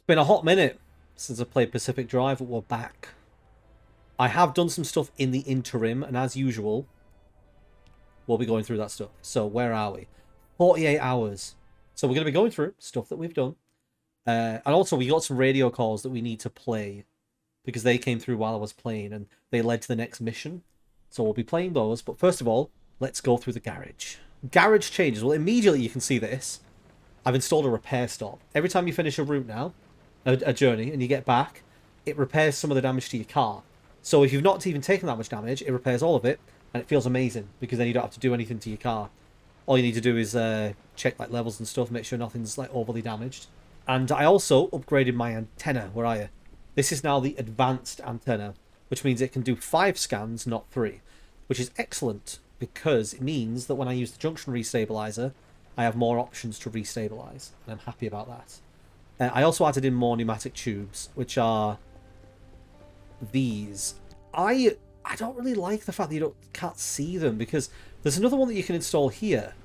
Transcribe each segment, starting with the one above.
Been a hot minute since I played Pacific Drive, but we're back. I have done some stuff in the interim, and as usual, we'll be going through that stuff. So where are we? 48 hours. So we're going to be going through stuff that we've done. And also, we got some radio calls that we need to play because they came through while I was playing, and they led to the next mission. So we'll be playing those. But first of all, let's go through the garage. Garage changes. Well, immediately you can see this. I've installed a repair stop. Every time you finish a route now, a journey, and you get back, it repairs some of the damage to your car. So if you've not even taken that much damage, it repairs all of it, and it feels amazing, because then you don't have to do anything to your car. All you need to do is check like levels and stuff, make sure nothing's like overly damaged. And I also upgraded my antenna. Where are you? This is now the advanced antenna, which means it can do 5 scans, not 3, which is excellent, because it means that when I use the junction restabilizer, I have more options to restabilize, and I'm happy about that. I also added in more pneumatic tubes, which are these. I don't really like the fact that you can't see them, because there's another one that you can install here.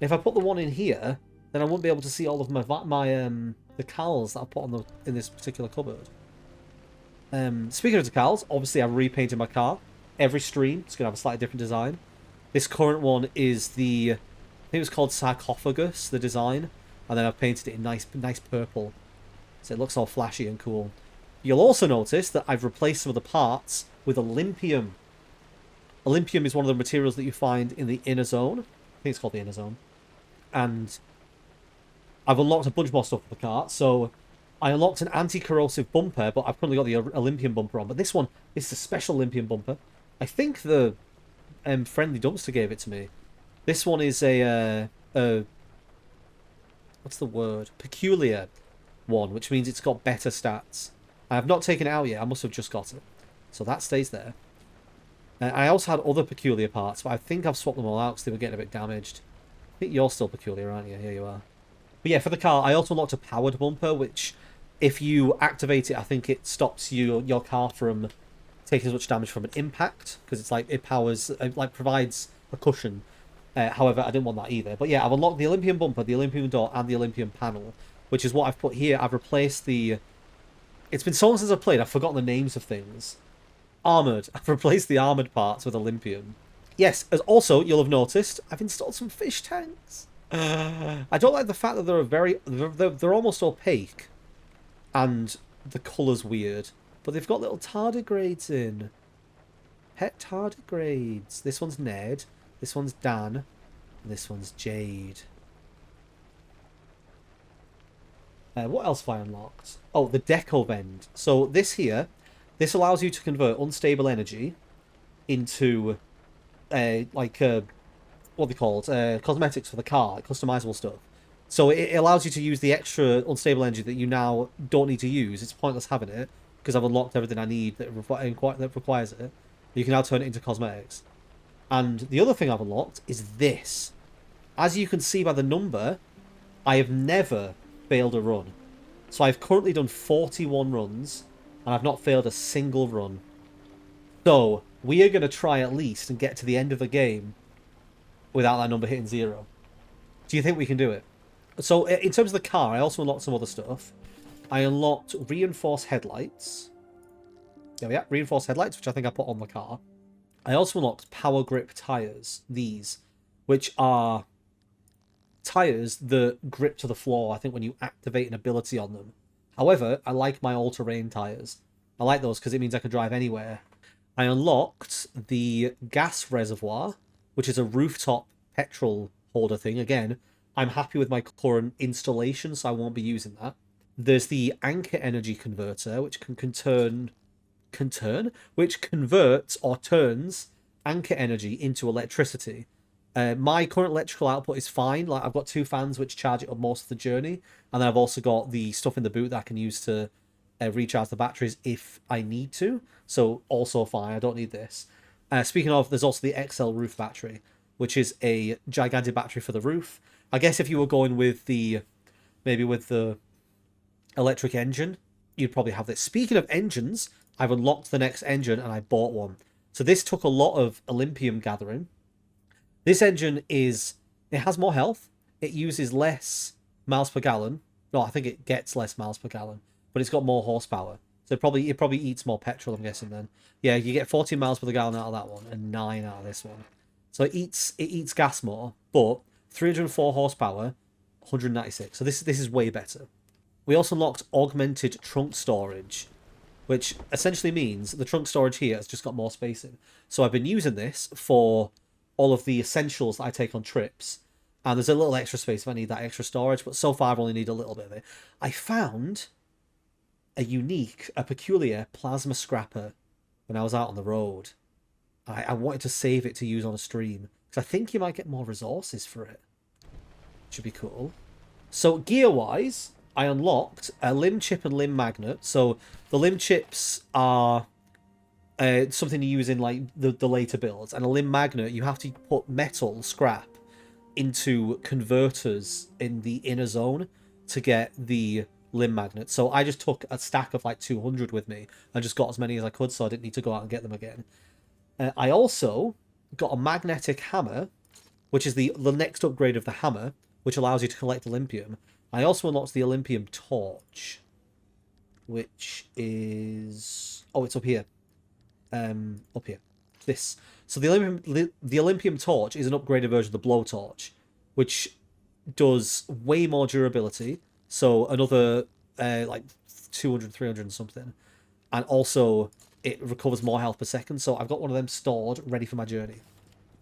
If I put the one in here, then I won't be able to see all of my the decals that I put on in this particular cupboard. Speaking of decals, obviously I repainted my car. Every stream is going to have a slightly different design. This current one is the, I think it was called Sarcophagus, the design. And then I've painted it in nice purple. So it looks all flashy and cool. You'll also notice that I've replaced some of the parts with Olympium. Olympium is one of the materials that you find in the inner zone. I think it's called the inner zone. And I've unlocked a bunch more stuff for the car. So I unlocked an anti-corrosive bumper, but I've currently got the Olympium bumper on. But this one is a special Olympium bumper. I think the Friendly Dumpster gave it to me. This one is a what's the word? Peculiar one, which means it's got better stats. I have not taken it out yet. I must have just got it. So that stays there. I also had other peculiar parts, but I think I've swapped them all out because they were getting a bit damaged. I think you're still peculiar, aren't you? Here you are. But yeah, for the car, I also unlocked a powered bumper, which if you activate it, I think it stops your car from taking as much damage from an impact, because it's like it powers, like provides a cushion. However, I didn't want that either. But yeah, I've unlocked the Olympium bumper, the Olympium door, and the Olympium panel, which is what I've put here. I've replaced the... It's been so long since I've played, I've forgotten the names of things. Armoured. I've replaced the armoured parts with Olympium. Yes, as also, you'll have noticed, I've installed some fish tanks. I don't like the fact that they're almost opaque. And the colour's weird. But they've got little tardigrades in. Pet tardigrades. This one's Ned. This one's Dan, and this one's Jade. What else have I unlocked? Oh, the Deco Vend. So this here, this allows you to convert unstable energy into, what are they called? Cosmetics for the car, like customizable stuff. So it allows you to use the extra unstable energy that you now don't need to use. It's pointless having it, because I've unlocked everything I need that requires it. You can now turn it into cosmetics. And the other thing I've unlocked is this. As you can see by the number, I have never failed a run. So I've currently done 41 runs, and I've not failed a single run. So we are going to try at least and get to the end of the game without that number hitting 0. Do you think we can do it? So in terms of the car, I also unlocked some other stuff. I unlocked reinforced headlights. There we are, reinforced headlights, which I think I put on the car. I also unlocked power grip tyres, these, which are tyres that grip to the floor, I think, when you activate an ability on them. However, I like my all-terrain tyres. I like those because it means I can drive anywhere. I unlocked the gas reservoir, which is a rooftop petrol holder thing. Again, I'm happy with my current installation, so I won't be using that. There's the anchor energy converter, which which converts or turns anchor energy into electricity. My current electrical output is fine. Like, I've got 2 fans which charge it up most of the journey, and then I've also got the stuff in the boot that I can use to recharge the batteries if I need to. So also fine. I don't need this. Speaking of, there's also the XL roof battery, which is a gigantic battery for the roof. I guess if you were going with maybe with the electric engine, you'd probably have this. Speaking of engines, I've unlocked the next engine and I bought one. So this took a lot of Olympium gathering. This engine it has more health. It uses less miles per gallon No, I think it gets less miles per gallon, but it's got more horsepower. So it probably eats more petrol, I'm guessing then. Yeah, you get 14 miles per gallon out of that one and 9 out of this one. So it eats gas more, but 304 horsepower, 196. So this is way better. We also unlocked augmented trunk storage, which essentially means the trunk storage here has just got more space in. So I've been using this for all of the essentials that I take on trips, and there's a little extra space if I need that extra storage, but so far I've only need a little bit of it. I found a peculiar plasma scrapper when I was out on the road. I wanted to save it to use on a stream, because I think you might get more resources for it. Should be cool. So gear-wise, I unlocked a limb chip and limb magnet. So the limb chips are something you use in like the later builds, and a limb magnet, you have to put metal scrap into converters in the inner zone to get the limb magnet. So I just took a stack of like 200 with me and just got as many as I could, so I didn't need to go out and get them again. I also got a magnetic hammer, which is the next upgrade of the hammer, which allows you to collect Olympium. I also unlocked the Olympium torch, which is... Oh, it's up here. Up here. This. So the Olympium torch is an upgraded version of the blowtorch, which does way more durability. So another, like, 200, 300 and something. And also, it recovers more health per second. So I've got one of them stored, ready for my journey.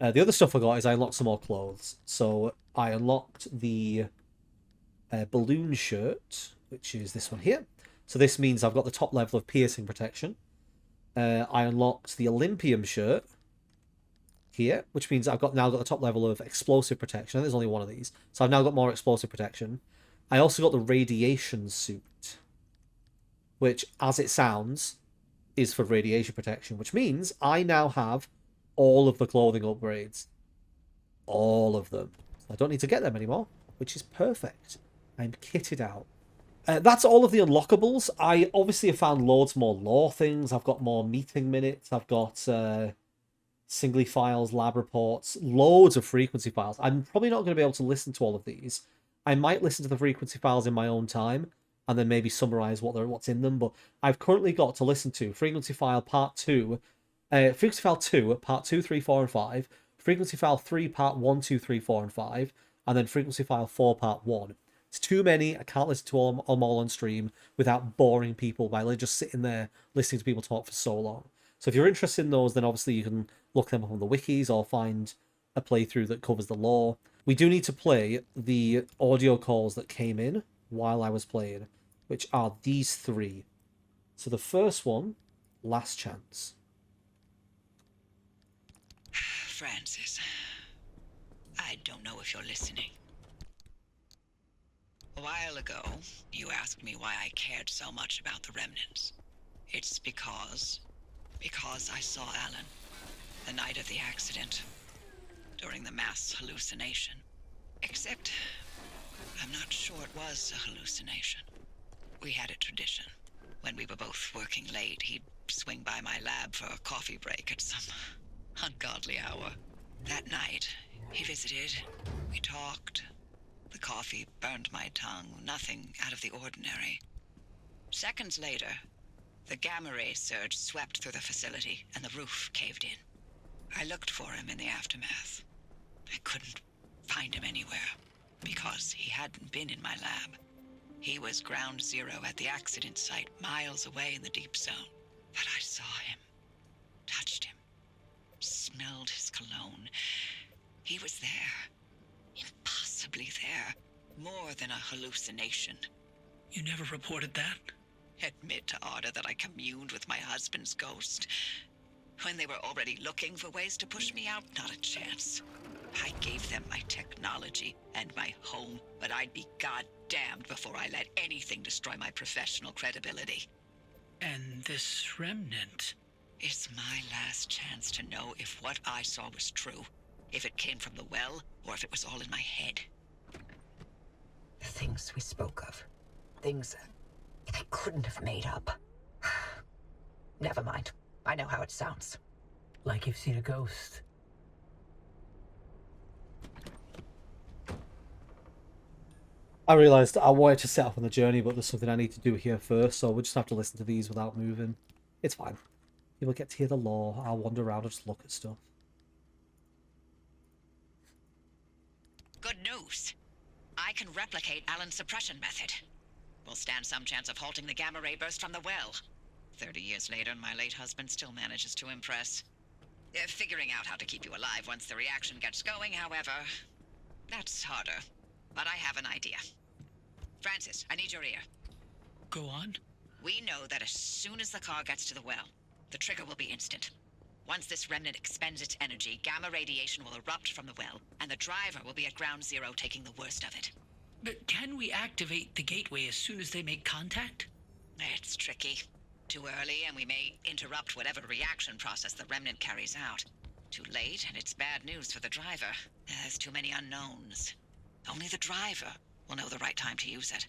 The other stuff I got is I unlocked some more clothes. So I unlocked the balloon shirt, which is this one here. So this means I've got the top level of piercing protection. I unlocked the Olympium shirt here, which means I've now got the top level of explosive protection. There's only one of these. So I've now got more explosive protection. I also got the radiation suit, which, as it sounds, is for radiation protection, which means I now have all of the clothing upgrades. All of them. I don't need to get them anymore, which is perfect. I'm kitted out. That's all of the unlockables. I obviously have found loads more lore things. I've got more meeting minutes. I've got singly files, lab reports, loads of frequency files. I'm probably not going to be able to listen to all of these. I might listen to the frequency files in my own time and then maybe summarize what's in them. But I've currently got to listen to frequency file part 2, frequency file 2, part 2, 3, 4, and 5, frequency file 3, part 1, 2, 3, 4, and 5, and then frequency file 4, part 1. It's too many. I can't listen to them all on stream without boring people by just sitting there listening to people talk for so long. So if you're interested in those, then obviously you can look them up on the wikis or find a playthrough that covers the lore. We do need to play the audio calls that came in while I was playing, which are these 3. So the first one, Last Chance. Francis, I don't know if you're listening. A while ago, you asked me why I cared so much about the remnants. It's because I saw Alan the night of the accident, during the mass hallucination. Except, I'm not sure it was a hallucination. We had a tradition. When we were both working late, he'd swing by my lab for a coffee break at some ungodly hour. That night, he visited, we talked. The coffee burned my tongue, nothing out of the ordinary. Seconds later, the gamma ray surge swept through the facility and the roof caved in. I looked for him in the aftermath. I couldn't find him anywhere because he hadn't been in my lab. He was ground zero at the accident site, miles away in the deep zone. But I saw him, touched him, smelled his cologne. He was there. Impossibly there. More than a hallucination. You never reported that? Admit to Arda that I communed with my husband's ghost. When they were already looking for ways to push me out, not a chance. I gave them my technology and my home, but I'd be goddamned before I let anything destroy my professional credibility. And this remnant? It's my last chance to know if what I saw was true. If it came from the well, or if it was all in my head. The things we spoke of. Things I couldn't have made up. Never mind. I know how it sounds. Like you've seen a ghost. I realised I wanted to set off on the journey, but there's something I need to do here first, so we'll just have to listen to these without moving. It's fine. People get to hear the lore. I'll wander around and just look at stuff. Good news. I can replicate Alan's suppression method. We'll stand some chance of halting the gamma ray burst from the well. 30 years later, my late husband still manages to impress. Figuring out how to keep you alive once the reaction gets going, however, that's harder. But I have an idea. Francis, I need your ear. Go on. We know that as soon as the car gets to the well, the trigger will be instant. Once this remnant expends its energy, gamma radiation will erupt from the well, and the driver will be at ground zero taking the worst of it. But can we activate the gateway as soon as they make contact? It's tricky. Too early, and we may interrupt whatever reaction process the remnant carries out. Too late, and it's bad news for the driver. There's too many unknowns. Only the driver will know the right time to use it.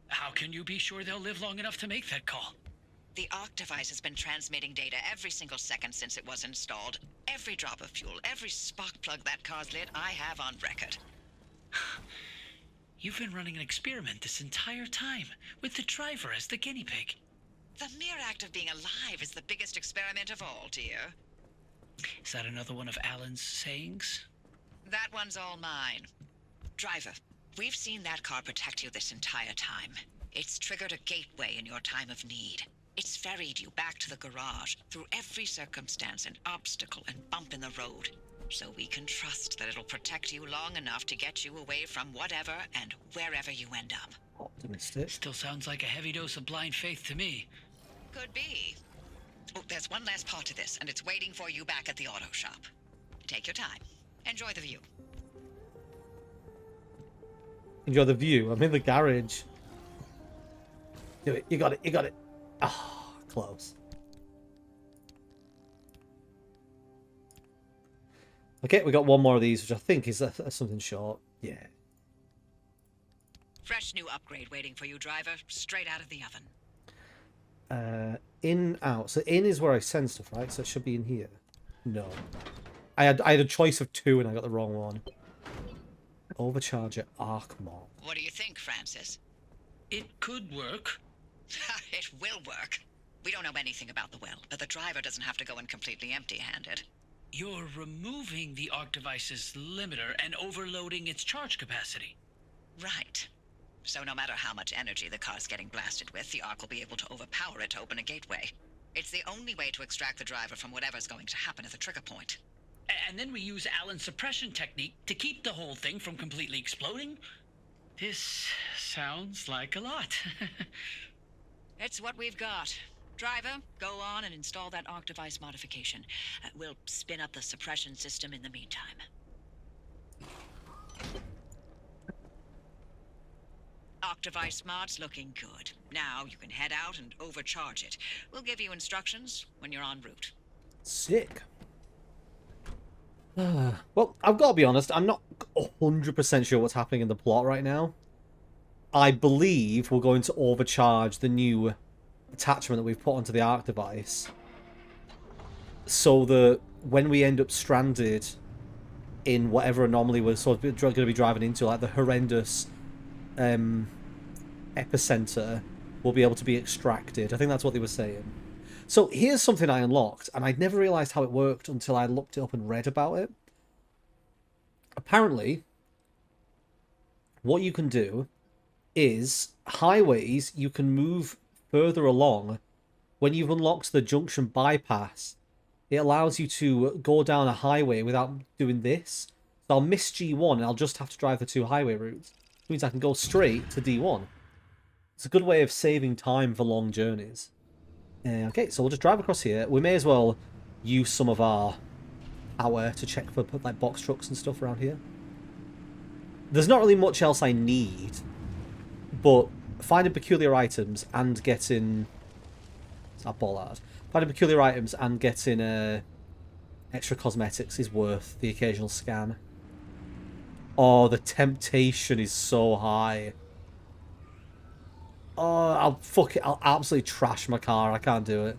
How can you be sure they'll live long enough to make that call? The Arc device has been transmitting data every single second since it was installed. Every drop of fuel, every spark plug that car's lit, I have on record. You've been running an experiment this entire time, with the driver as the guinea pig. The mere act of being alive is the biggest experiment of all, dear. Is that another one of Alan's sayings? That one's all mine. Driver, we've seen that car protect you this entire time. It's triggered a gateway in your time of need. It's ferried you back to the garage through every circumstance and obstacle and bump in the road. So we can trust that it'll protect you long enough to get you away from whatever and wherever you end up. Optimistic. Still sounds like a heavy dose of blind faith to me. Could be. Oh, there's one last part to this, and it's waiting for you back at the auto shop. Take your time. Enjoy the view. Enjoy the view. I'm in the garage. Do it. You got it. You got it. Ah, close. Okay, we got one more of these, which I think is something short. Yeah. Fresh new upgrade waiting for you, driver. Straight out of the oven. In, out. So in is where I send stuff, right? So it should be in here. No. I had a choice of two and I got the wrong one. Overcharger arc mod. What do you think, Francis? It could work. It will work. We don't know anything about the well, but the driver doesn't have to go in completely empty-handed. You're removing the Arc device's limiter and overloading its charge capacity. Right. So no matter how much energy the car's getting blasted with, the Arc will be able to overpower it to open a gateway. It's the only way to extract the driver from whatever's going to happen at the trigger point. And then we use Alan's suppression technique to keep the whole thing from completely exploding? This sounds like a lot. It's what we've got. Driver, go on and install that Arc device modification. We'll spin up the suppression system in the meantime. Arc device mod's looking good. Now you can head out and overcharge it. We'll give you instructions when you're en route. Sick. Well, I've got to be honest, I'm not 100% sure what's happening in the plot right now. I believe we're going to overcharge the new attachment that we've put onto the Arc device, so that when we end up stranded in whatever anomaly we're sort of going to be driving into, like the horrendous epicenter, we'll be able to be extracted. I think that's what they were saying. So here's something I unlocked, and I'd never realised how it worked until I looked it up and read about it. Apparently, what you can do is highways you can move further along. When you've unlocked the junction bypass, it allows you to go down a highway without doing this. So I'll miss G1 and I'll just have to drive the two highway routes. Which means I can go straight to D1. It's a good way of saving time for long journeys. Okay, so we'll just drive across here. We may as well use some of our power to check for like box trucks and stuff around here. There's not really much else I need, but finding peculiar items and getting... It's that bollard. Finding peculiar items and getting extra cosmetics is worth the occasional scan. Oh, the temptation is so high. Oh, I'll absolutely trash my car. I can't do it.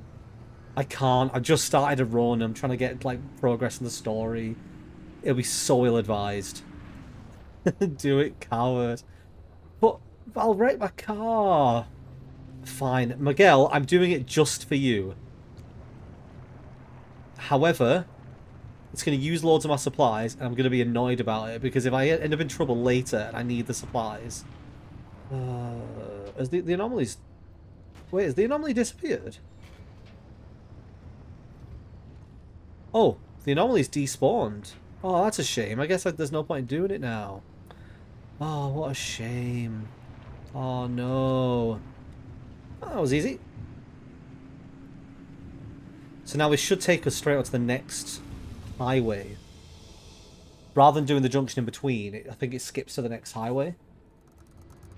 I can't. I just started a run. I'm trying to get like progress in the story. It'll be so ill-advised. Do it, coward. But I'll wreck my car. Fine. Miguel, I'm doing it just for you. However, it's going to use loads of my supplies, and I'm going to be annoyed about it, because if I end up in trouble later and I need the supplies... has the anomalies... Wait, has the anomaly disappeared? Oh, the anomaly's despawned. Oh, that's a shame. I guess there's no point in doing it now. Oh, what a shame. Oh, no. Oh, that was easy. So now we should take us straight on to the next highway. Rather than doing the junction in between, I think it skips to the next highway.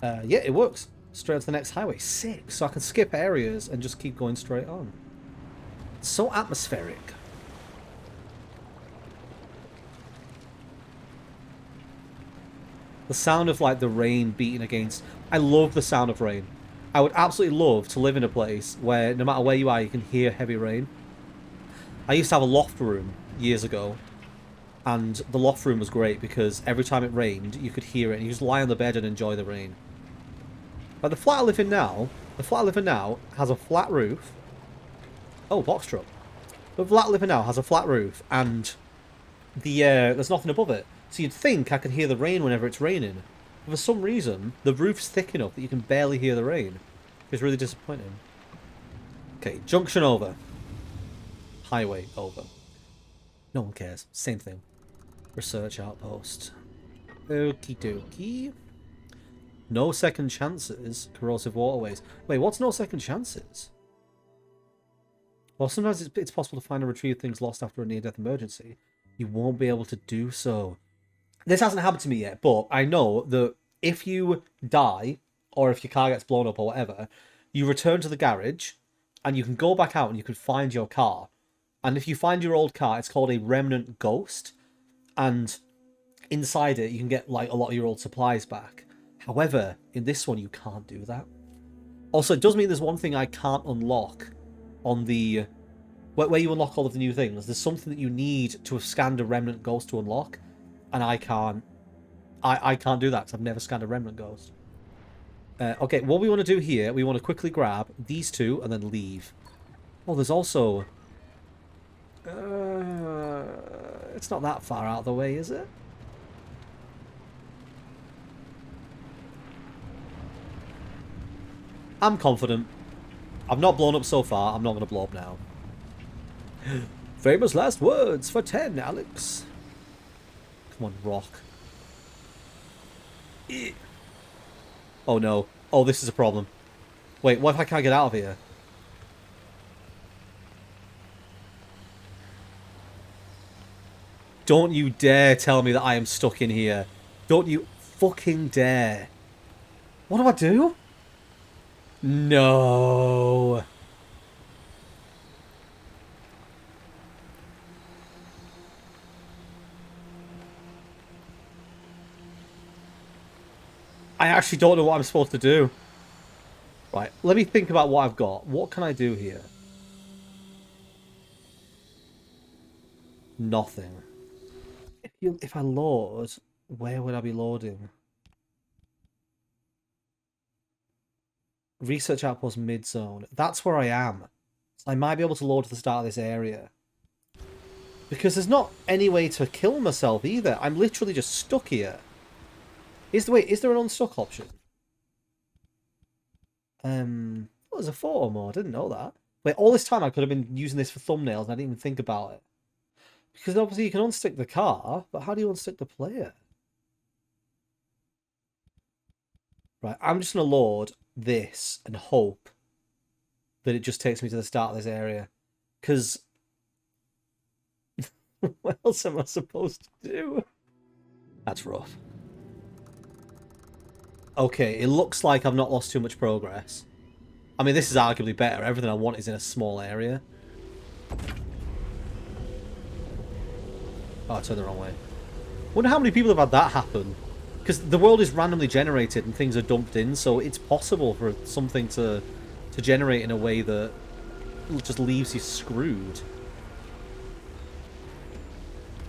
Yeah, it works. Straight on to the next highway. Sick. So I can skip areas and just keep going straight on. So atmospheric. The sound of, like, the rain beating against... I love the sound of rain. I would absolutely love to live in a place where, no matter where you are, you can hear heavy rain. I used to have a loft room years ago, and the loft room was great because every time it rained, you could hear it, and you just lie on the bed and enjoy the rain. But the flat I live in now has a flat roof. Oh, box truck. The flat I live in now has a flat roof, and there's nothing above it. So you'd think I could hear the rain whenever it's raining. But for some reason, the roof's thick enough that you can barely hear the rain. It's really disappointing. Okay, junction over. Highway over. No one cares. Same thing. Research outpost. Okie dokie. No second chances. Corrosive waterways. Wait, what's no second chances? Well, sometimes it's possible to find and retrieve things lost after a near-death emergency. You won't be able to do so. This hasn't happened to me yet, but I know that if you die, or if your car gets blown up or whatever, you return to the garage, and you can go back out and you can find your car. And if you find your old car, it's called a remnant ghost, and inside it you can get, like, a lot of your old supplies back. However, in this one you can't do that. Also, it does mean there's one thing I can't unlock on the... where you unlock all of the new things. There's something that you need to have scanned a remnant ghost to unlock, and I can't. I can't do that because I've never scanned a remnant ghost. Okay, what we want to do here, we want to quickly grab these two and then leave. Oh, there's also... it's not that far out of the way, is it? I'm confident. I've not blown up so far. I'm not going to blow up now. Famous last words for 10, Alex. Come on, rock. Oh no. Oh, this is a problem. Wait, what if I can't get out of here? Don't you dare tell me that I am stuck in here. Don't you fucking dare. What do I do? No. I actually don't know what I'm supposed to do. Right, let me think about what I've got. What can I do here? Nothing. If I load, where would I be loading? Research outpost mid-zone. That's where I am. So I might be able to load to the start of this area. Because there's not any way to kill myself either. I'm literally just stuck here. Is there an unstuck option? Oh, there's a photo mode. I didn't know that. Wait, all this time I could have been using this for thumbnails and I didn't even think about it. Because obviously you can unstick the car, but how do you unstick the player? Right, I'm just going to load this and hope that it just takes me to the start of this area. Because... what else am I supposed to do? That's rough. Okay, it looks like I've not lost too much progress. I mean, this is arguably better. Everything I want is in a small area. Oh, I turned the wrong way. Wonder how many people have had that happen. Because the world is randomly generated and things are dumped in, so it's possible for something to generate in a way that just leaves you screwed.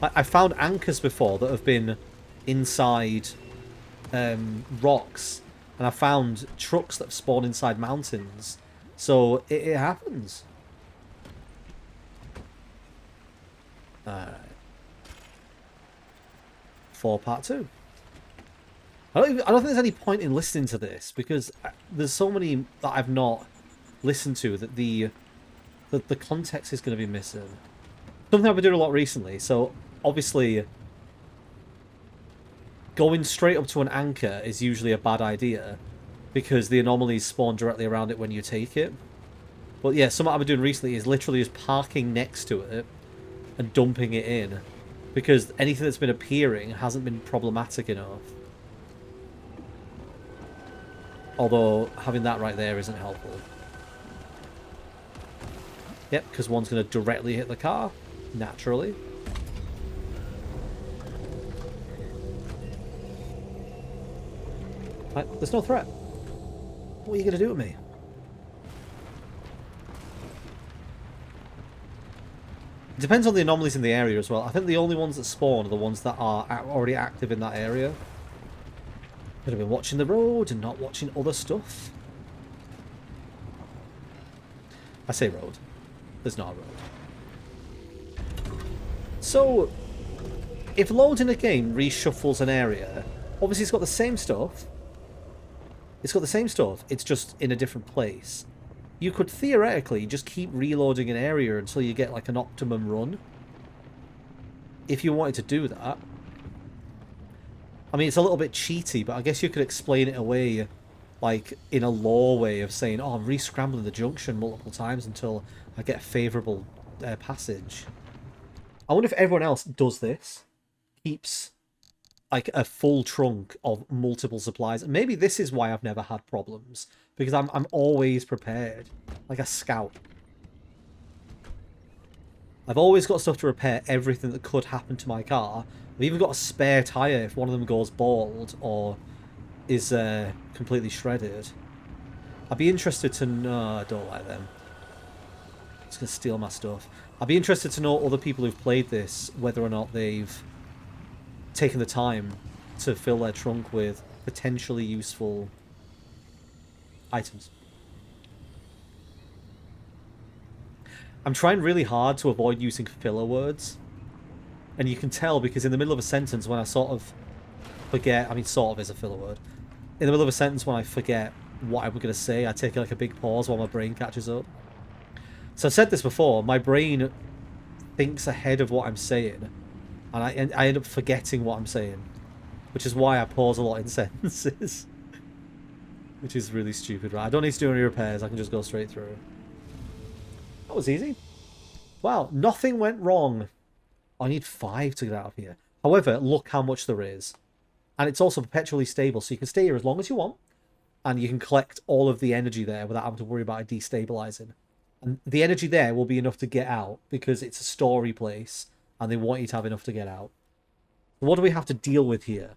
I found anchors before that have been inside rocks, And I found trucks that spawn inside mountains. So it happens. Alright. For part 2. I don't think there's any point in listening to this, because there's so many that I've not listened to that the context is going to be missing. Something I've been doing a lot recently, so obviously going straight up to an anchor is usually a bad idea, because the anomalies spawn directly around it when you take it. But yeah, something I've been doing recently is literally just parking next to it and dumping it in, because anything that's been appearing hasn't been problematic enough. Although having that right there isn't helpful. Yep, because one's going to directly hit the car, naturally. Right, there's no threat. What are you going to do with me? It depends on the anomalies in the area as well. I think the only ones that spawn are the ones that are already active in that area. Could have been watching the road and not watching other stuff. I say road. There's not a road. So, if loading a game reshuffles an area, obviously it's got the same stuff. It's got the same stuff, it's just in a different place. You could theoretically just keep reloading an area until you get like an optimum run. If you wanted to do that. I mean, it's a little bit cheaty, but I guess you could explain it away, like, in a lore way of saying, oh, I'm re-scrambling the junction multiple times until I get a favourable passage. I wonder if everyone else does this. Keeps, like, a full trunk of multiple supplies. And maybe this is why I've never had problems. Because I'm always prepared. Like a scout. I've always got stuff to repair everything that could happen to my car. I've even got a spare tyre if one of them goes bald or is completely shredded. I'd be interested to know... I don't like them. It's going to steal my stuff. I'd be interested to know other people who've played this, whether or not they've taken the time to fill their trunk with potentially useful items. I'm trying really hard to avoid using filler words. And you can tell because in the middle of a sentence when I sort of forget... I mean, sort of is a filler word. In the middle of a sentence when I forget what I'm going to say, I take like a big pause while my brain catches up. So I've said this before, my brain thinks ahead of what I'm saying. And I end up forgetting what I'm saying. Which is why I pause a lot in sentences. Which is really stupid, right? I don't need to do any repairs, I can just go straight through. That was easy. Wow, nothing went wrong. I need 5 to get out of here. However, look how much there is. And it's also perpetually stable, so you can stay here as long as you want. And you can collect all of the energy there without having to worry about it destabilizing. And the energy there will be enough to get out, because it's a story place, and they want you to have enough to get out. What do we have to deal with here?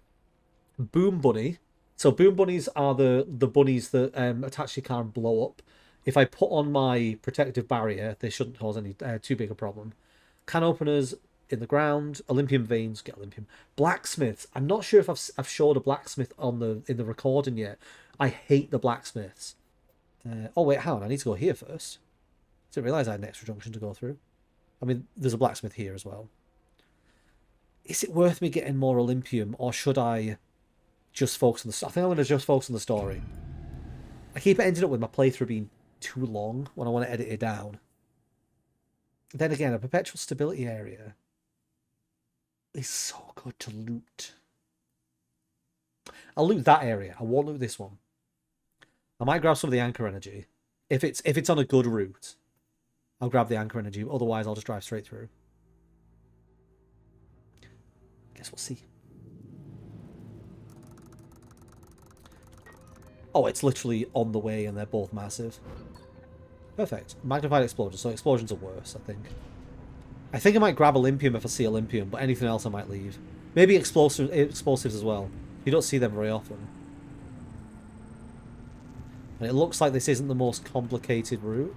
Boom Bunny. So Boom Bunnies are the bunnies that attach to your car and blow up. If I put on my protective barrier, they shouldn't cause any too big a problem. Can openers in the ground. Olympium veins, get Olympium. Blacksmiths. I'm not sure if I've showed a blacksmith in the recording yet. I hate the blacksmiths. Oh wait, hang on. I need to go here first. Didn't realise I had an extra junction to go through. I mean, there's a blacksmith here as well. Is it worth me getting more Olympium, or should I just focus on the... I think I'm going to just focus on the story. I keep ending up with my playthrough being too long when I want to edit it down. Then again, a perpetual stability area is so good to loot. I'll loot that area. I won't loot this one. I might grab some of the anchor energy. If it's on a good route, I'll grab the anchor energy. Otherwise, I'll just drive straight through. Guess we'll see. Oh, it's literally on the way and they're both massive. Perfect. Magnified explosions. So explosions are worse, I think. I think I might grab Olympium if I see Olympium, but anything else I might leave. Maybe explosives as well. You don't see them very often. And it looks like this isn't the most complicated route.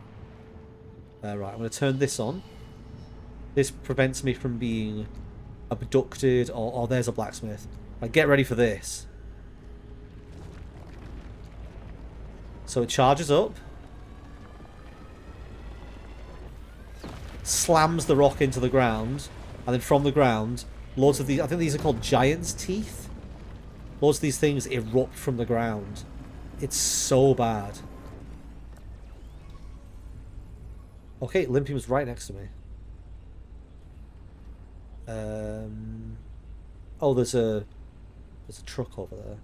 Right, I'm going to turn this on. This prevents me from being abducted, or there's a blacksmith. Like, get ready for this. So it charges up. Slams the rock into the ground. And then from the ground, loads of these... I think these are called giant's teeth. Loads of these things erupt from the ground. It's so bad. Okay, Olympium's right next to me. Oh, there's a truck over there.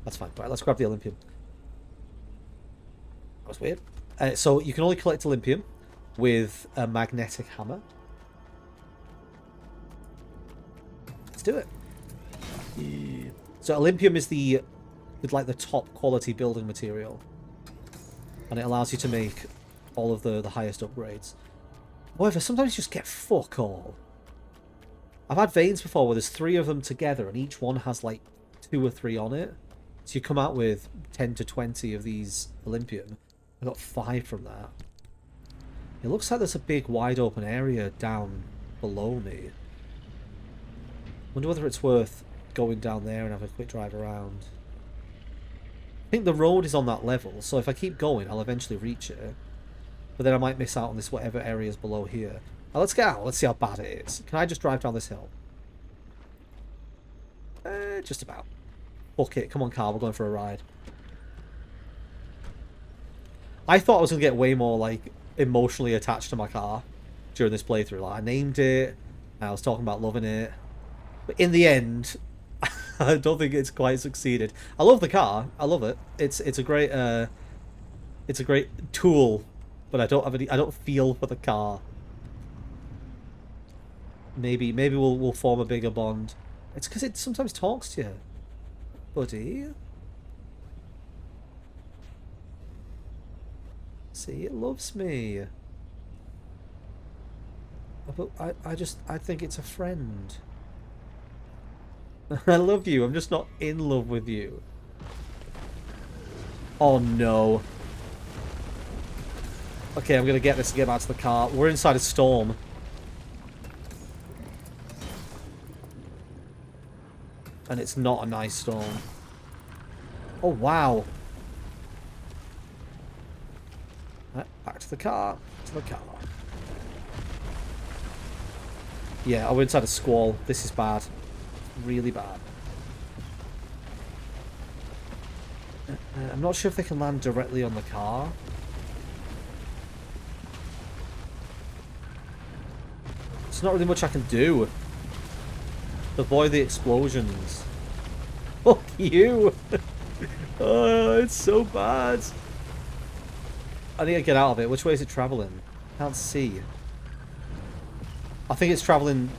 That's fine. Right, let's grab the Olympium. That was weird. So you can only collect Olympium with a magnetic hammer. Let's do it. Yeah. So Olympium is the top quality building material, and it allows you to make all of the highest upgrades. However, sometimes you just get fuck all. I've had veins before where there's 3 of them together and each one has like 2 or 3 on it. So you come out with 10 to 20 of these Olympium. I got 5 from that. It looks like there's a big wide open area down below me. Wonder whether it's worth going down there and have a quick drive around. I think the road is on that level, so if I keep going I'll eventually reach it. But then I might miss out on this whatever area is below here. Now let's get out. Let's see how bad it is. Can I just drive down this hill? Just about. Fuck it. Come on, car. We're going for a ride. I thought I was going to get way more, like, emotionally attached to my car during this playthrough. Like, I named it. I was talking about loving it. But in the end, I don't think it's quite succeeded. I love the car. I love it. It's a great tool, but I don't feel for the car. Maybe we'll form a bigger bond. It's because it sometimes talks to you, buddy. See, it loves me. But I think it's a friend. I love you. I'm just not in love with you. Oh no. Okay, I'm gonna get this and get back to the car. We're inside a storm. And it's not a nice storm. Oh, wow. Right, back to the car. To the car. Yeah, we're inside a squall. This is bad. Really bad. I'm not sure if they can land directly on the car. There's not really much I can do. Avoid the explosions. Fuck you! Oh, it's so bad. I need to get out of it. Which way is it travelling? Can't see. I think it's travelling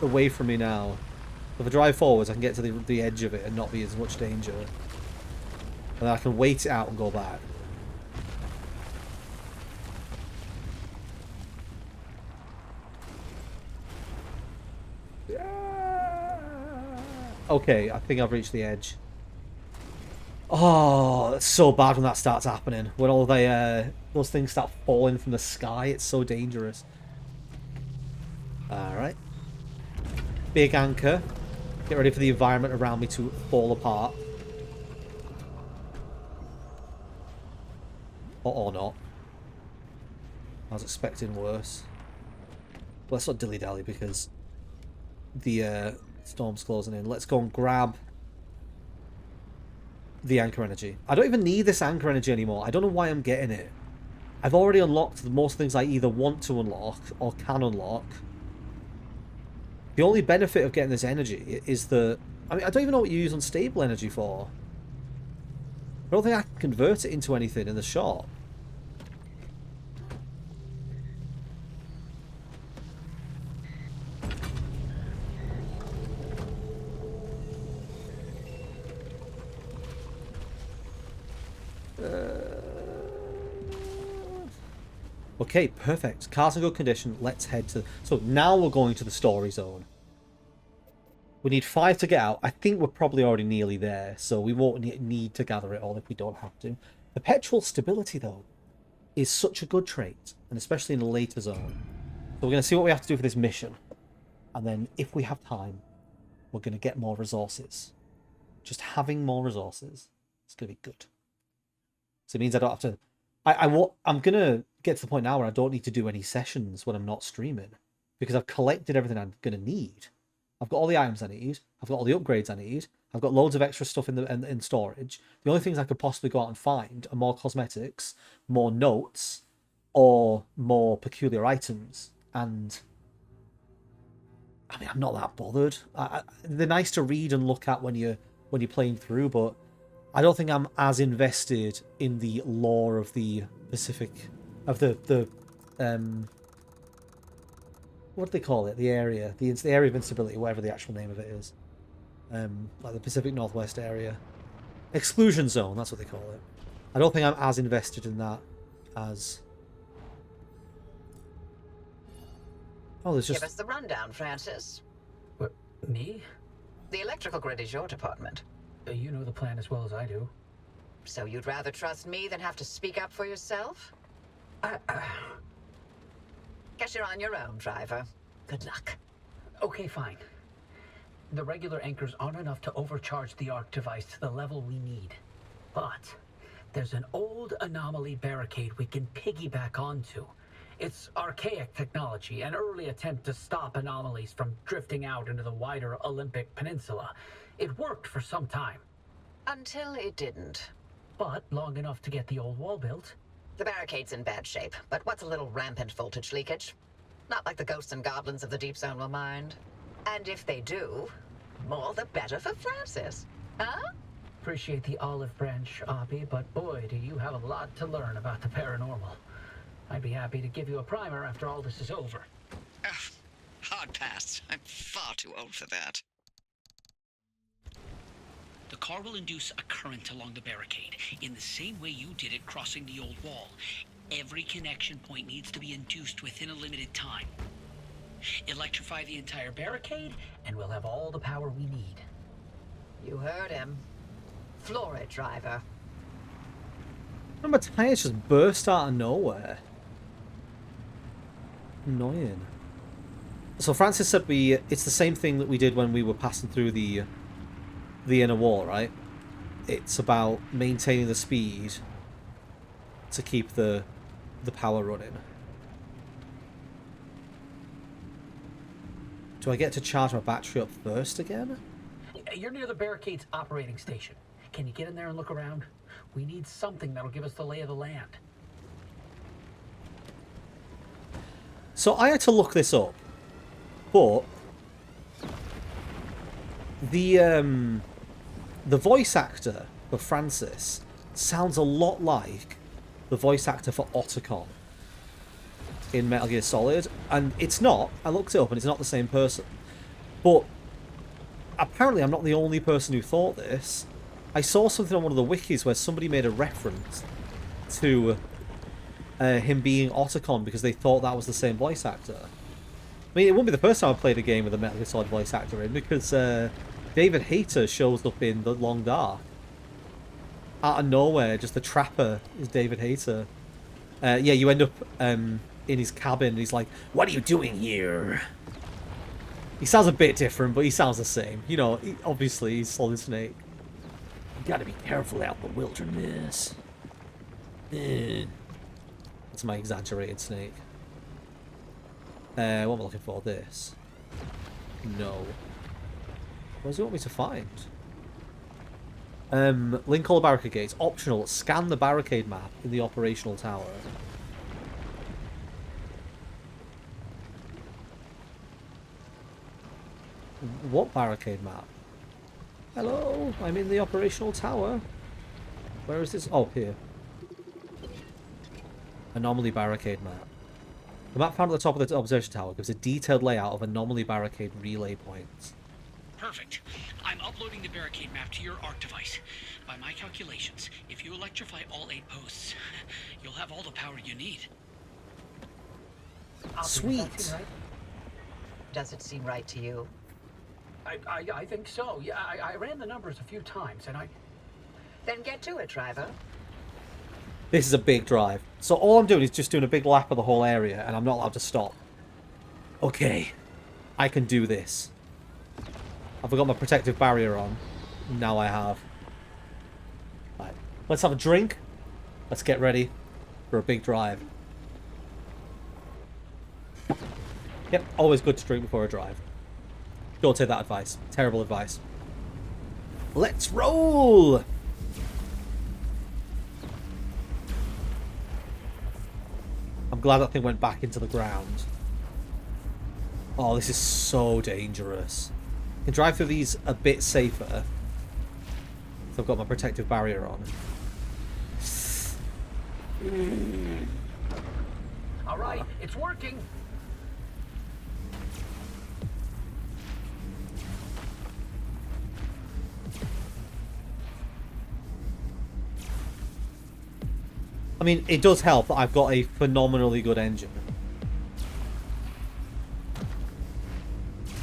away from me now. If I drive forwards, I can get to the edge of it and not be as much danger. And then I can wait it out and go back. Okay, I think I've reached the edge. Oh, it's so bad when that starts happening. When all those things start falling from the sky, it's so dangerous. Alright. Big anchor. Get ready for the environment around me to fall apart. Or not. I was expecting worse. But let's not dilly-dally because the storm's closing in. Let's go and grab the anchor energy. I don't even need this anchor energy anymore. I don't know why I'm getting it. I've already unlocked most things I either want to unlock or can unlock. The only benefit of getting this energy is that... I mean, I don't even know what you use unstable energy for. I don't think I can convert it into anything in the shop. Okay, perfect. Car's in good condition. Let's head to... So now we're going to the story zone. We need 5 to get out. I think we're probably already nearly there, so we won't need to gather it all if we don't have to. Perpetual stability, though, is such a good trait, and especially in a later zone. So we're going to see what we have to do for this mission. And then, if we have time, we're going to get more resources. Just having more resources is going to be good. So it means I don't have to... I'm going to get to the point now where I don't need to do any sessions when I'm not streaming. Because I've collected everything I'm going to need. I've got all the items I need. I've got all the upgrades I need. I've got loads of extra stuff in storage. The only things I could possibly go out and find are more cosmetics, more notes, or more peculiar items. And I mean, I'm not that bothered. They're nice to read and look at when you're playing through, but I don't think I'm as invested in the lore of the Pacific, of the what do they call it? The area, the area of instability, whatever the actual name of it is, like the Pacific Northwest area, exclusion zone. That's what they call it. I don't think I'm as invested in that as. Oh, there's just. Give us the rundown, Francis. What, me? The electrical grid is your department. You know the plan as well as I do. So you'd rather trust me than have to speak up for yourself? Guess you're on your own, driver. Good luck. Okay, fine. The regular anchors aren't enough to overcharge the arc device to the level we need. But there's an old anomaly barricade we can piggyback onto. It's archaic technology, an early attempt to stop anomalies from drifting out into the wider Olympic Peninsula. It worked for some time. Until it didn't. But long enough to get the old wall built. The barricade's in bad shape, but what's a little rampant voltage leakage? Not like the ghosts and goblins of the Deep Zone will mind. And if they do, more the better for Francis. Huh? Appreciate the olive branch, Abby, but boy, do you have a lot to learn about the paranormal. I'd be happy to give you a primer after all this is over. Ugh, hard pass. I'm far too old for that. The car will induce a current along the barricade, in the same way you did it crossing the old wall. Every connection point needs to be induced within a limited time. Electrify the entire barricade, And we'll have all the power we need. You heard him. Floor it, driver. My tires just burst out of nowhere. Annoying. So Francis said it's the same thing that we did when we were passing through the inner wall, right? It's about maintaining the speed to keep the power running. Do I get to charge my battery up first again? You're near the barricade's operating station. Can you get in there and look around? We need something that'll give us the lay of the land. So I had to look this up, but the voice actor for Francis sounds a lot like the voice actor for Otacon in Metal Gear Solid, and it's not. I looked it up, and it's not the same person. But apparently, I'm not the only person who thought this. I saw something on one of the wikis where somebody made a reference to him being Otacon because they thought that was the same voice actor. I mean, it wouldn't be the first time I played a game with a Metal Gear Solid voice actor in, because David Hayter shows up in The Long Dark. Out of nowhere, just the trapper is David Hayter. Yeah, you end up in his cabin, and he's like, "What are you doing here?" He sounds a bit different, but he sounds the same. You know, obviously, he's Solid Snake. You gotta be careful out in the wilderness. That's my exaggerated Snake. What am I looking for? This? No. What does he want me to find? Link all barricade gates. Optional. Scan the barricade map in the operational tower. What barricade map? Hello, I'm in the operational tower. Where is this? Oh, here. Anomaly barricade map. The map found at the top of the observation tower gives a detailed layout of anomaly barricade relay points. Perfect. I'm uploading the barricade map to your ARC device. By my calculations, if you electrify all 8 posts, you'll have all the power you need. Sweet. Right? Does it seem right to you? I think so. Yeah, I ran the numbers a few times, and Then get to it, driver. This is a big drive. So all I'm doing is just doing a big lap of the whole area, and I'm not allowed to stop. Okay. I can do this. Have I got my protective barrier on? Now I have. Right. Let's have a drink. Let's get ready for a big drive. Yep, always good to drink before a drive. Don't take that advice. Terrible advice. Let's roll! I'm glad that thing went back into the ground. Oh, this is so dangerous. I can drive through these a bit safer. So I've got my protective barrier on. All right, it's working. I mean, it does help that I've got a phenomenally good engine.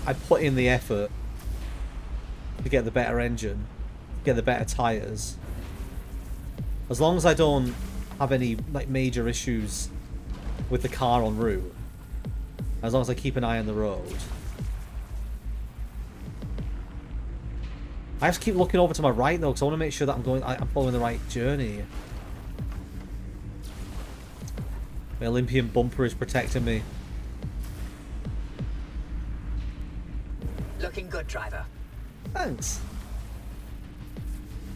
I put in the effort to get the better engine, get the better tyres. As long as I don't have any like major issues with the car en route, as long as I keep an eye on the road. I have to keep looking over to my right though, because I want to make sure that I'm following the right journey. The Olympian bumper is protecting me. Looking good, driver. Thanks.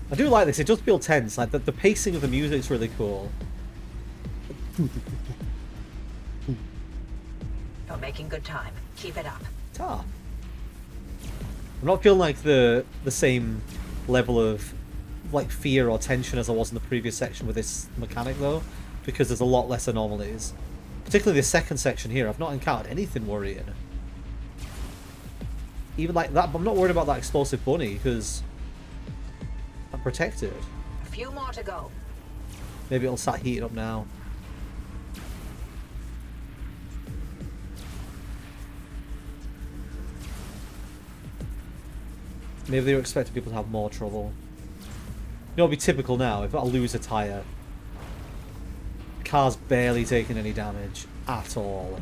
I do like this. It does feel tense. Like the pacing of the music is really cool. You're making good time. Keep it up. Ta. I'm not feeling like the same level of like fear or tension as I was in the previous section with this mechanic though, because there's a lot less anomalies. Particularly the second section here, I've not encountered anything worrying. Even like that, but I'm not worried about that explosive bunny because I'm protected. A few more to go. Maybe it'll start heating up now. Maybe they were expecting people to have more trouble. You know, it'll be typical now. If I lose a tyre, car's barely taking any damage at all.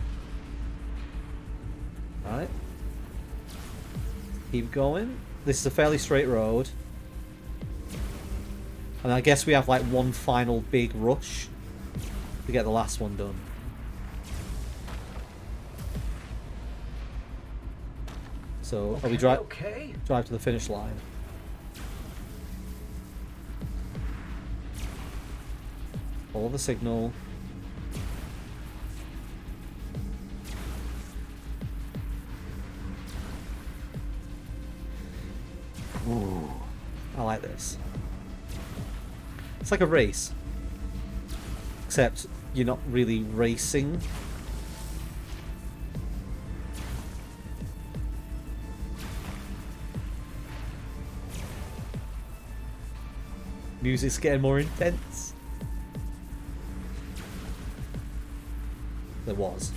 Right. Keep going. This is a fairly straight road. And I guess we have like one final big rush to get the last one done. So, are we drive to the finish line? Follow the signal. Ooh, I like this. It's like a race. Except you're not really racing. Music's getting more intense. There was.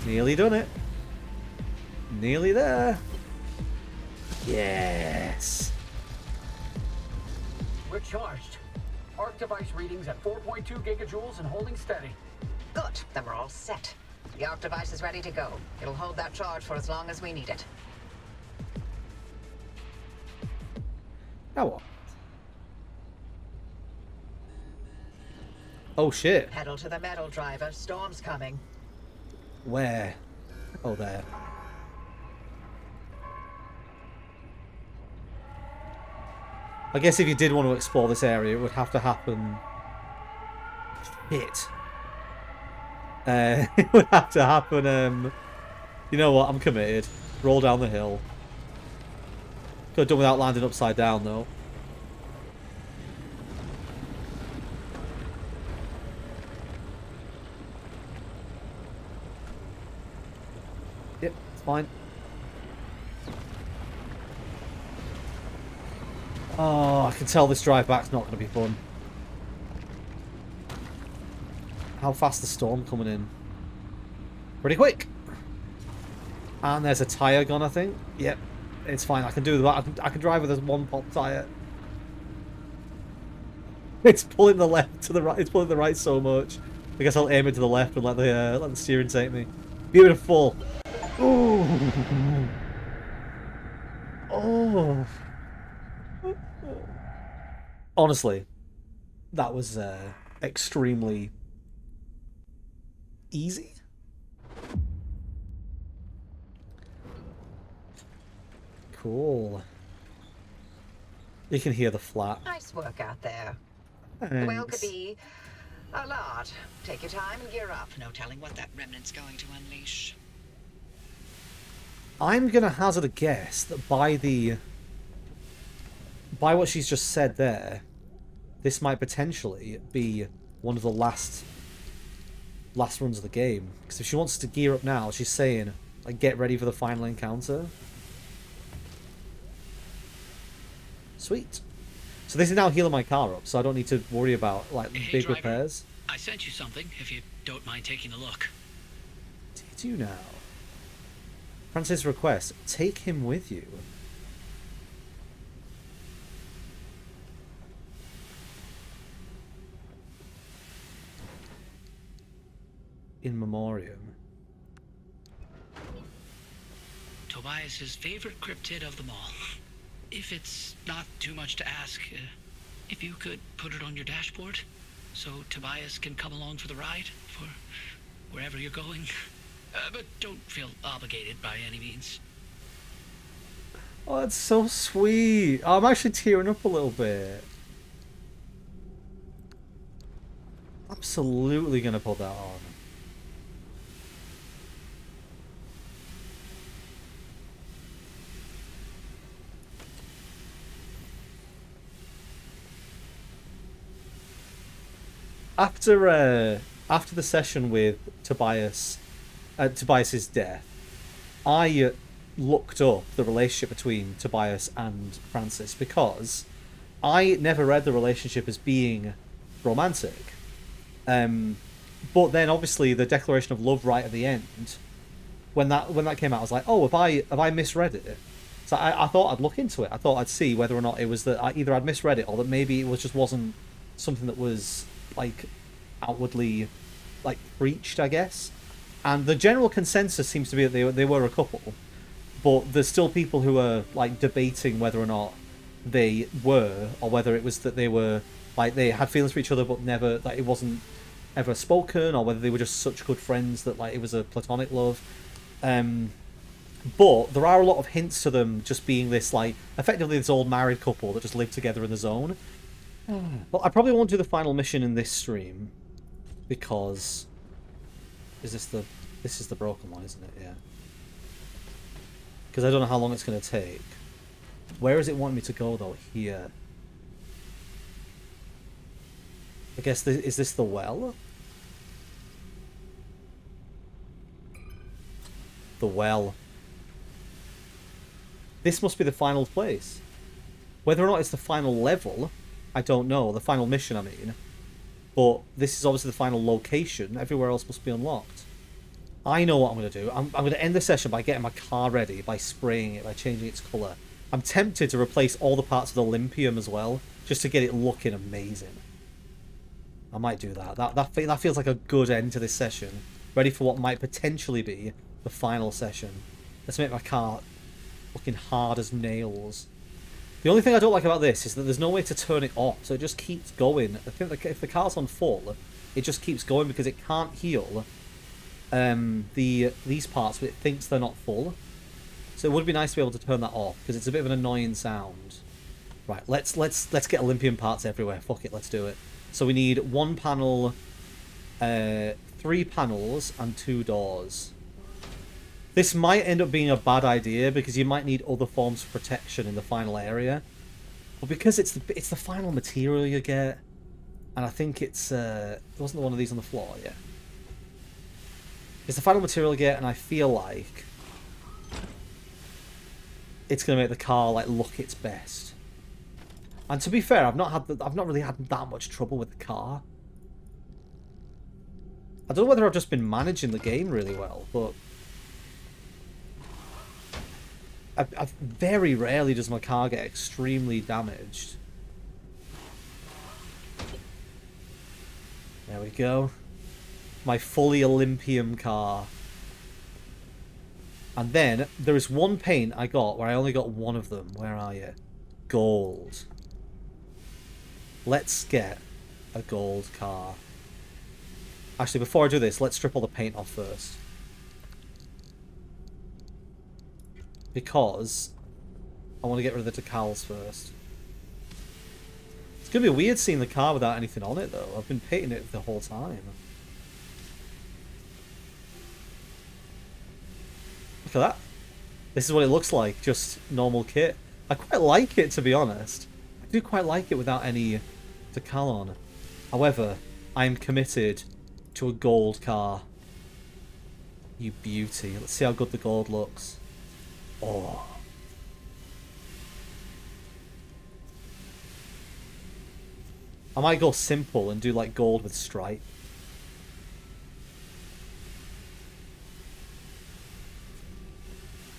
Nearly done it. Nearly there. Yes. We're charged. Arc device readings at 4.2 gigajoules and holding steady. Good. Then we're all set. The arc device is ready to go. It'll hold that charge for as long as we need it. Now what? Oh shit. Pedal to the metal, driver. Storm's coming. Where? Oh, there. I guess if you did want to explore this area, it would have to happen... Shit. It would have to happen, You know what? I'm committed. Roll down the hill. Could have done without landing upside down, though. Yep, it's fine. Oh, I can tell this drive back's not going to be fun. How fast the storm coming in? Pretty quick. And there's a tyre gone, I think. Yep, it's fine. I can do that. I can drive with this one pop tyre. It's pulling the left to the right. It's pulling the right so much. I guess I'll aim it to the left and let the steering take me. Beautiful. Ooh. Oh. Honestly, that was extremely easy. Cool. You can hear the flat. Nice work out there. The whale could Thanks. be a lot. Take your time and gear up. No telling what that remnant's going to unleash. I'm gonna hazard a guess that by what she's just said there, this might potentially be one of the last runs of the game. Because if she wants to gear up now, she's saying, like, get ready for the final encounter. Sweet. So this is now healing my car up, so I don't need to worry about, like, Hey, big driver. repairs. I sent you something, if you don't mind taking a look. Did you now? Francis' request, take him with you. In memoriam. Tobias's favorite cryptid of them all. If it's not too much to ask, if you could put it on your dashboard, so Tobias can come along for the ride, for wherever you're going. But don't feel obligated by any means. Oh, that's so sweet. I'm actually tearing up a little bit. Absolutely gonna put that on. After the session with Tobias's death, I looked up the relationship between Tobias and Francis because I never read the relationship as being romantic. But then obviously the declaration of love right at the end, when that came out, I was like, oh, have I misread it? So I thought I'd look into it. I thought I'd see whether or not it was that either I'd misread it or that maybe it just wasn't something that was like outwardly like preached, I guess. And the general consensus seems to be that they were a couple, but there's still people who are like debating whether or not they were, or whether it was that they were like they had feelings for each other but never, like, it wasn't ever spoken, or whether they were just such good friends that like it was a platonic love. But there are a lot of hints to them just being this like effectively this old married couple that just live together in the zone. Well, I probably won't do the final mission in this stream because this is the broken one, isn't it? Yeah. Because I don't know how long it's going to take. Where does it want me to go though? Here. I guess is this the well? The well. This must be the final place. Whether or not it's the final level, I don't know. The final mission, I mean. But this is obviously the final location. Everywhere else must be unlocked. I know what I'm going to do. I'm going to end the session by getting my car ready, by spraying it, by changing its colour. I'm tempted to replace all the parts of the Olympium as well, just to get it looking amazing. I might do that. That feels like a good end to this session. Ready for what might potentially be the final session. Let's make my car looking hard as nails. The only thing I don't like about this is that there's no way to turn it off, so it just keeps going. I think that if the car's on full, it just keeps going because it can't heal these parts, but it thinks they're not full. So it would be nice to be able to turn that off because it's a bit of an annoying sound. Right, let's get Olympian parts everywhere. Fuck it, let's do it. So we need 1 panel, 3 panels, and 2 doors. This might end up being a bad idea because you might need other forms of protection in the final area. But because it's the final material you get, and I think it's there wasn't one of these on the floor yet. It's the final material you get, and I feel like it's gonna make the car like look its best. And to be fair, I've not really had that much trouble with the car. I don't know whether I've just been managing the game really well, but I've very rarely does my car get extremely damaged. There we go. My fully Olympium car. And then there is one paint I got where I only got one of them. Where are you? Gold. Let's get a gold car. Actually, before I do this, let's strip all the paint off first. Because I want to get rid of the decals first. It's going to be weird seeing the car without anything on it, though. I've been painting it the whole time. Look at that. This is what it looks like, just normal kit. I quite like it, to be honest. I do quite like it without any decal on. However, I am committed to a gold car. You beauty. Let's see how good the gold looks. Oh. I might go simple and do like gold with stripe.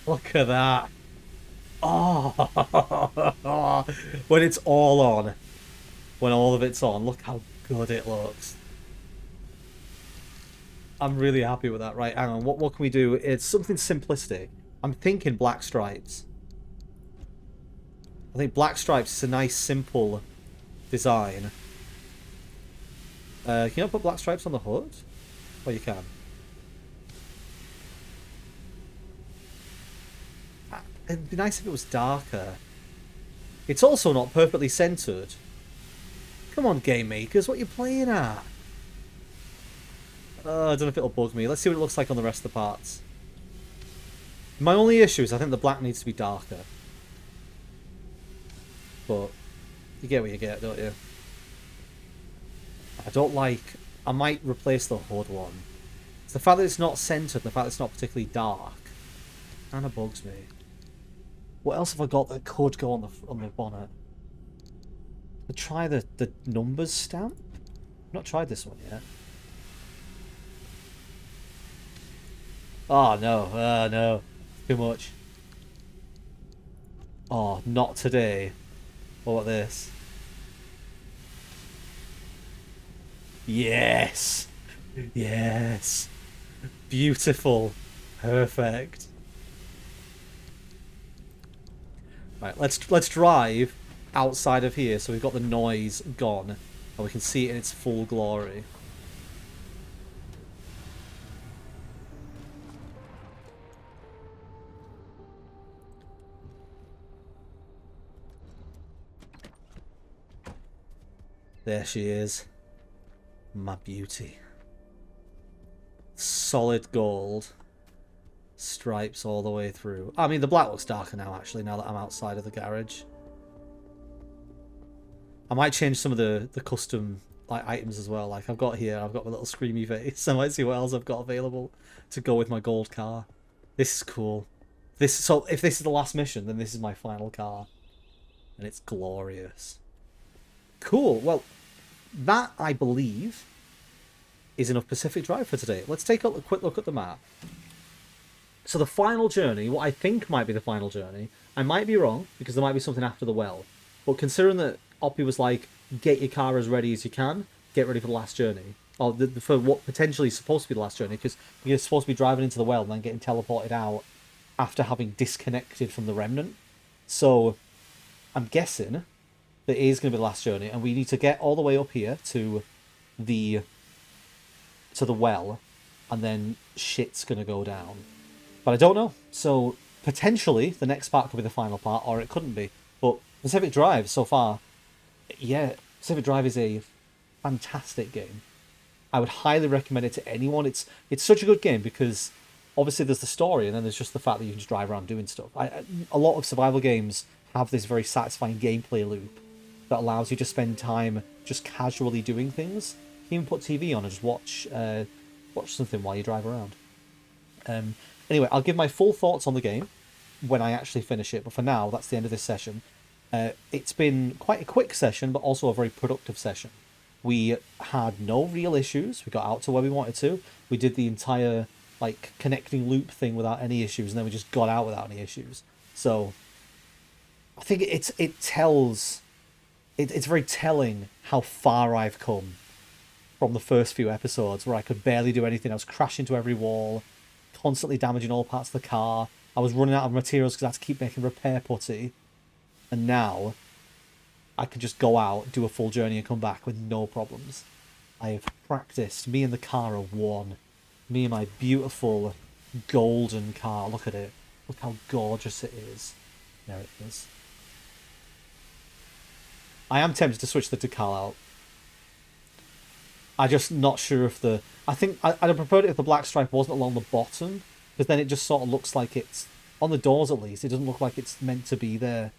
Look at that. Oh, when it's all on. When all of it's on, look how good it looks. I'm really happy with that. Right, hang on. What can we do? It's something simplistic. I'm thinking black stripes. I think black stripes is a nice, simple design. Can you not put black stripes on the hood? Oh, you can. It'd be nice if it was darker. It's also not perfectly centered. Come on, game makers, what are you playing at? I don't know if it'll bug me. Let's see what it looks like on the rest of the parts. My only issue is I think the black needs to be darker. But you get what you get, don't you? I don't like... I might replace the hood one. It's the fact that it's not centered, the fact that it's not particularly dark. Kinda bugs me. What else have I got that could go on the bonnet? Try the numbers stamp? I've not tried this one yet. Oh no, no. Too much. Oh, not today. What about this? Yes! Yes! Beautiful. Perfect. Right, let's drive outside of here so we've got the noise gone and we can see it in its full glory. There she is. My beauty. Solid gold. Stripes all the way through. I mean, the black looks darker now, actually, now that I'm outside of the garage. I might change some of the custom like items as well. Like I've got here, I've got my little screamy face. I might see what else I've got available to go with my gold car. This is cool. So if this is the last mission, then this is my final car. And it's glorious. Cool. Well, that, I believe, is enough Pacific Drive for today. Let's take a quick look at the map. So the final journey, what I think might be the final journey, I might be wrong, because there might be something after the well. But considering that Oppie was like, get your car as ready as you can, get ready for the last journey. Or for what potentially is supposed to be the last journey, because you're supposed to be driving into the well and then getting teleported out after having disconnected from the remnant. So I'm guessing that it is going to be the last journey, and we need to get all the way up here to the well, and then shit's going to go down. But I don't know. So potentially the next part could be the final part, or it couldn't be. But Pacific Drive so far, yeah, Pacific Drive is a fantastic game. I would highly recommend it to anyone. It's such a good game because obviously there's the story, and then there's just the fact that you can just drive around doing stuff. A lot of survival games have this very satisfying gameplay loop that allows you to spend time just casually doing things. You can even put TV on and just watch something while you drive around. Anyway, I'll give my full thoughts on the game when I actually finish it, but for now, that's the end of this session. It's been quite a quick session, but also a very productive session. We had no real issues. We got out to where we wanted to. We did the entire like connecting loop thing without any issues, and then we just got out without any issues. So I think it's very telling how far I've come from the first few episodes, where I could barely do anything. I was crashing into every wall constantly damaging all parts of the car. I was running out of materials because I had to keep making repair putty. And now, I can just go out, do a full journey, and come back with no problems. I have practiced. Me and the car are one. Me and my beautiful golden car. Look at it. Look how gorgeous it is. There it is. I am tempted to switch the decal out. I'm just not sure if the... I think I'd have preferred it if the black stripe wasn't along the bottom, because then it just sort of looks like it's... On the doors, at least, it doesn't look like it's meant to be there.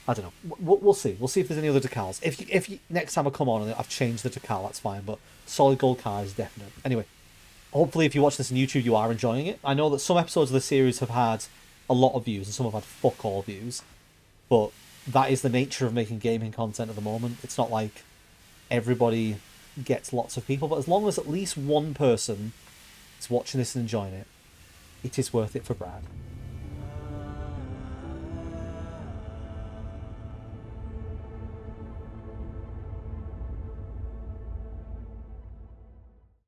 I don't know. We'll see. We'll see if there's any other decals. If you, next time I come on and I've changed the decal, that's fine, but solid gold car is definite. Anyway, hopefully if you watch this on YouTube, you are enjoying it. I know that some episodes of the series have had a lot of views, and some have had fuck all views, but that is the nature of making gaming content at the moment. It's not like everybody gets lots of people, but as long as at least one person is watching this and enjoying it, it is worth it for Brad.